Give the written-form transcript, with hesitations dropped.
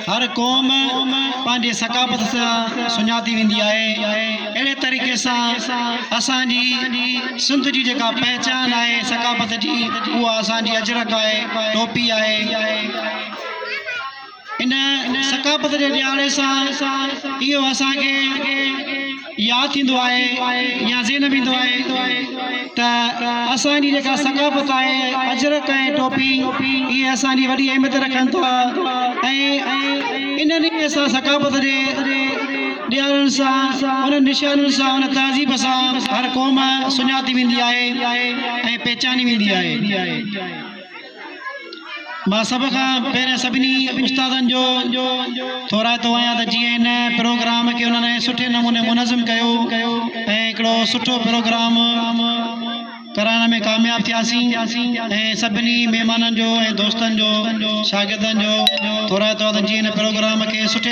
हर क़ौम पंहिंजे सकाफ़त सां सुञाती वेंदी आहे। अहिड़े तरीक़े सां असांजी सिंध जी जेका पहचान आहे सकाफ़त जी उहा असांजी अजरक आहे, टोपी आहे। इन सकाफ़त जे ॾियारे सां इहो असांखे यादि थींदो आहे या ज़हन में ईंदो आहे त असांजी जेका सकाफ़त आहे अजरक ऐं टोपी इहे असांजी वॾी अहमियत रखनि था ऐं इन्हनि असां सकाफ़त जे ॾियारनि सां उन निशाननि सां उन तहज़ीब सां हर क़ौम सुञाती वेंदी आहे ऐं पहचानी वेंदी आहे। मां सभ खां पहिरियों सभिनी उस्तादनि जो थोराइतो आहियां त जीअं इन प्रोग्राम खे उन्हनि सुठे नमूने मुनज़िम कयो ऐं हिकिड़ो सुठो प्रोग्राम कराइण में कामयाबु थियासीं ऐं सभिनी महिमाननि जो ऐं दोस्तनि जो शागिर्दनि जो थोराइतो आहे त जीअं इन प्रोग्राम खे सुठे